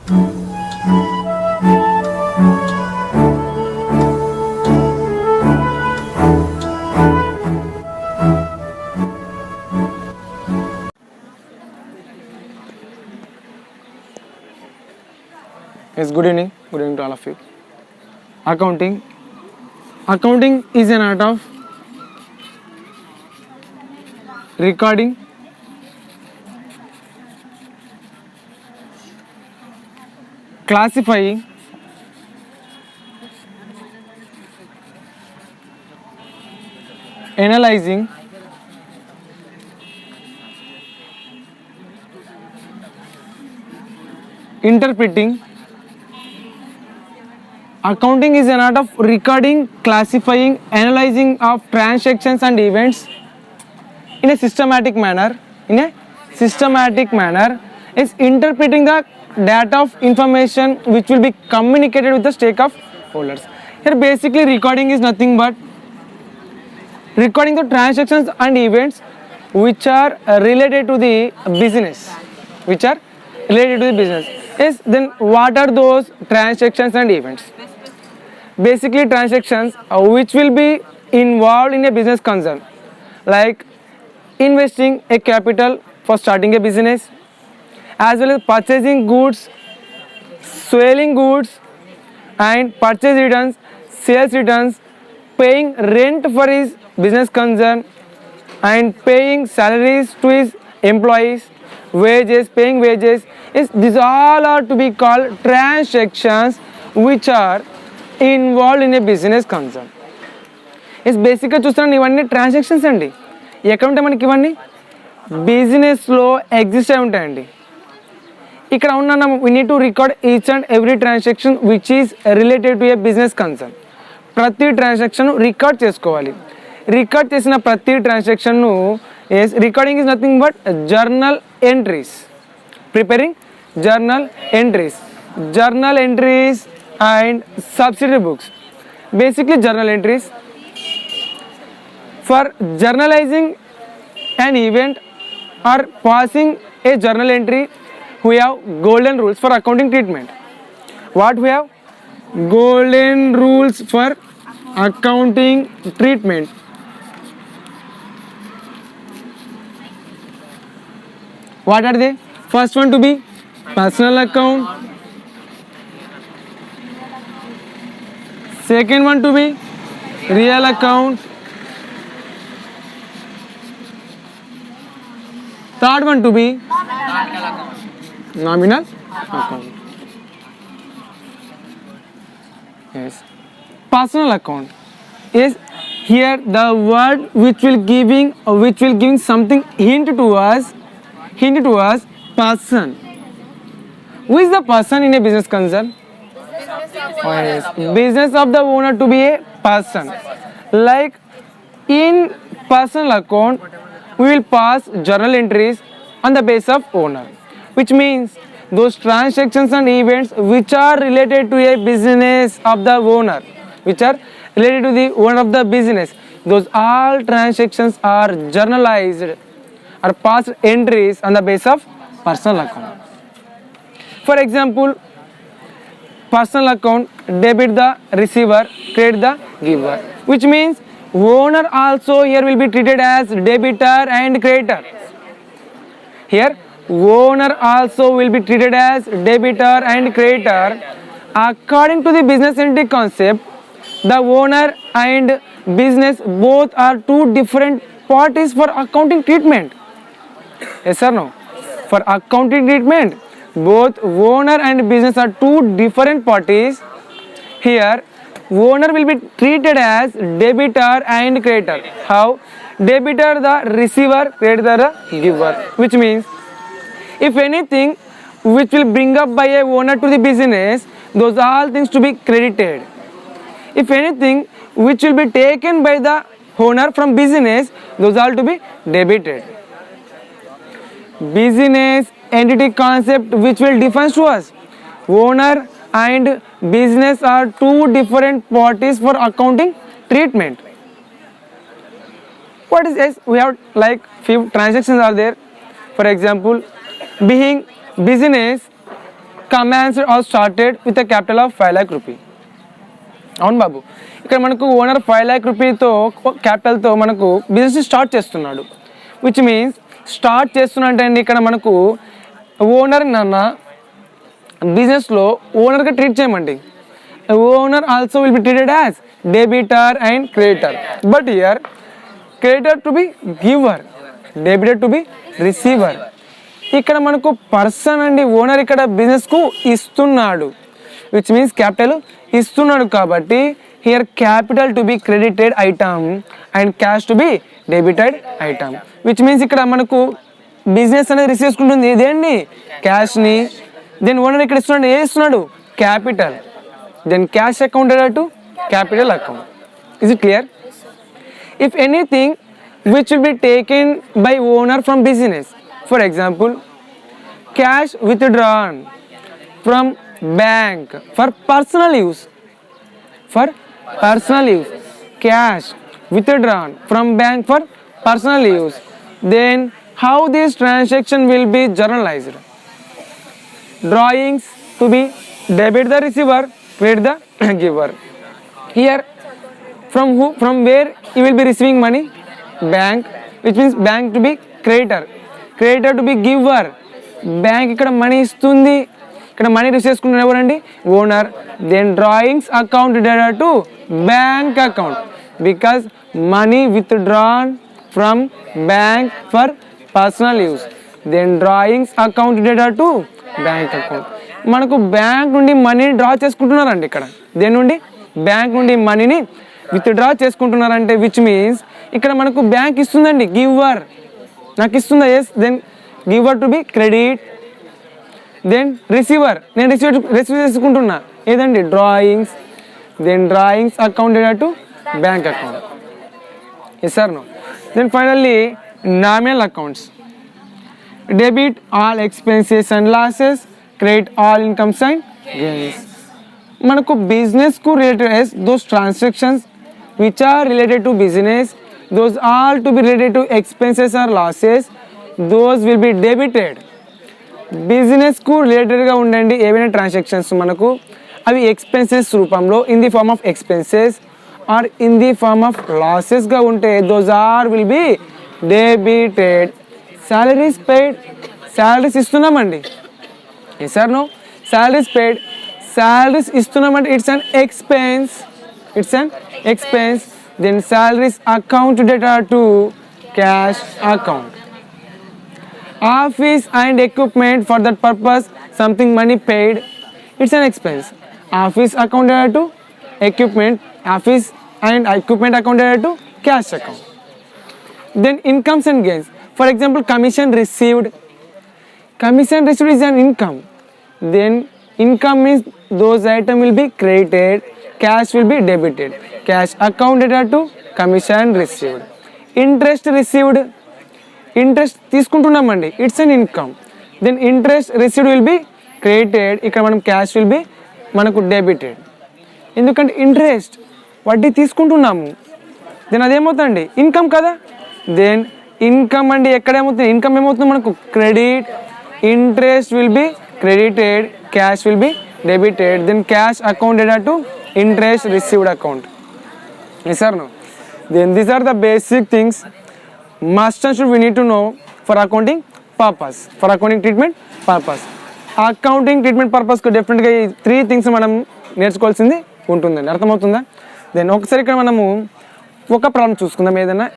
Yes, good evening to all of you. Accounting. Accounting is an art of recording, classifying, analyzing, interpreting. Accounting is an art of recording, classifying, analyzing of transactions and events in a systematic manner. Is interpreting the data of information which will be communicated with the stakeholders. Here basically recording is nothing but recording the transactions and events which are related to the business. Yes, then what are those transactions and events? Basically transactions which will be involved in a business concern, like investing a capital for starting a business, as well as purchasing goods, selling goods, and purchase returns, sales returns, paying rent for his business concern, and paying salaries to his employees, paying wages. Yes, these all are to be called transactions which are involved in a business concern. Yes బేసిక్గా చూస్తున్నాను ఇవన్నీ transactions అండి. ఎక్కడ ఉంటాయి మనకి ఇవన్నీ? బిజినెస్లో exist అయి ఉంటాయండి. ఇక్కడ ఉన్న we need to record each and every transaction which is related to a business concern. ప్రతి ట్రాన్సాక్షన్ రికార్డ్ చేసుకోవాలి. రికార్డ్ చేసిన ప్రతి ట్రాన్సాక్షన్ను recording is nothing but journal entries. Preparing journal entries and subsidiary books. Basically journal entries. For journalizing an event or passing a journal entry, we have golden rules for accounting treatment. What we have? Golden rules for accounting treatment. What are they? First one to be personal account. Second one to be real account. Third one to be nominal account. Yes. Personal account is here the word which will giving something hint to us person. Who is the person in a business concern? Yes. Business of the owner to be a person. Like in personal account, we will pass journal entries on the basis of owner, which means those transactions and events which are related to a business of the owner, of the business. Those all transactions are journalized or passed entries on the basis of personal account. For example, personal account, debit the receiver, credit the giver, which means owner also here will be treated as debitor and creditor. Here owner also will be treated as debitor and creditor. According to the business entity concept, the owner and business both are two different parties for accounting treatment. Yes or no? For accounting treatment, both owner and business are two different parties. Here owner will be treated as debitor and creditor. How? Debitor the receiver, creditor the giver, which means if anything which will bring up by a owner to the business, those all things to be credited. If anything which will be taken by the owner from business, those all to be debited. Business entity concept which will define to us, owner and business are two different parties for accounting treatment. What is this? We have like few transactions are there. For example, being business commenced or started with a capital of 5 lakh rupee. అవును బాబు, ఇక్కడ మనకు owner 5 lakh రూపీతో క్యాపిటల్తో మనకు business start చేస్తున్నాడు. Which means start చేస్తున్నట్టే అండి, ఇక్కడ మనకు owner నాన్న బిజినెస్లో ఓనర్గా ట్రీట్ చేయమండి. Owner also will be treated as debtor and creditor. But here creditor to be giver, debtor to be receiver. ఇక్కడ మనకు పర్సన్ అండి, ఓనర్ ఇక్కడ బిజినెస్కు ఇస్తున్నాడు. విచ్ మీన్స్ క్యాపిటల్ ఇస్తున్నాడు కాబట్టి here capital to be credited item and cash to be debited item. Which means ఇక్కడ మనకు business అనేది రిసీవ్ చేసుకుంటుంది ఇదేంటి క్యాష్ని. దెన్ ఓనర్ ఇక్కడ ఇస్తున్నాడు, ఏ ఇస్తున్నాడు capital. Then cash account to capital account. Is it clear? If anything which will be taken by owner from business, for example cash withdrawn from bank for personal use, for personal use, cash withdrawn from bank for personal use, then how this transaction will be journalized? Drawings to be debit the receiver, credit the giver. Here from who, from where you will be receiving money? Bank, which means bank to be creditor, creditor to be giver. Bank ఇక్కడ money ఇస్తుంది, ఇక్కడ money receive చేసుకుంటున్న ఎవరండి owner. Then drawings account data to bank account because money withdrawn from bank for personal use. Then drawings account data to bank account. మనకు bank నుండి మనీని draw చేసుకుంటున్నారండి ఇక్కడ. దేని నుండి? బ్యాంక్ నుండి మనీని విత్డ్రా చేసుకుంటున్నారంటే విచ్ మీన్స్ ఇక్కడ మనకు బ్యాంక్ ఇస్తుందండి, గివర్ నాకు ఇస్తుందా, yes. Then giver to be credit. Then receiver, నేను రిసీవ్ చేసుకుంటున్నా ఏదండి drawings. Then drawings account data to bank account. Yes or no. Then finally nominal accounts. Debit all expenses and losses, credit all incomes and gains. మనకు బిజినెస్కు related those transactions which are related to business, those all to be related to expenses or losses, those will be debited. బిజినెస్కు రిలేటెడ్గా ఉండండి ఏవైనా transactions మనకు అవి expenses రూపంలో in the form of expenses or in the form of లాసెస్గా ఉంటే those are will be debited. Salaries paid, salaries ఇస్తున్నామండి, yes or no. Salaries paid, salaries ఇస్తున్నామంటే it's an expense, it's an expense. Then salaries account data to cash account. Office and equipment, for that purpose something money paid, it's an expense. Office account data to equipment, office and equipment account data to cash account. Then incomes and gains, for example commission received. Commission received is an income. Then income means those item will be credited, cash will be debited. Cash account data to commission received. Interest received, interest తీసుకుంటున్నామండి, it's an income. Then interest received will be credited, ఇక్కడ మనం cash will be మనకు debited. ఎందుకంటే interest వడ్డీ తీసుకుంటున్నాము, then అదేమవుతుందండి income కదా. Then income అండి ఎక్కడేమవుతుంది, ఇన్కమ్ ఏమవుతుంది మనకు credit. Interest will be credited, cash will be debited. Then cash account data to interest received account. Yes or no. Then these are the basic things must and should we need to know for accounting purpose, for accounting treatment purpose. Accounting treatment purpose కు డెఫినెట్గా ఈ 3 things మనం నేర్చుకోవాల్సింది ఉంటుందండి, అర్థమవుతుందా? Then ఒకసారి ఇక్కడ మనము ఒక ప్రాబ్లం చూసుకుందాం ఏదైనా.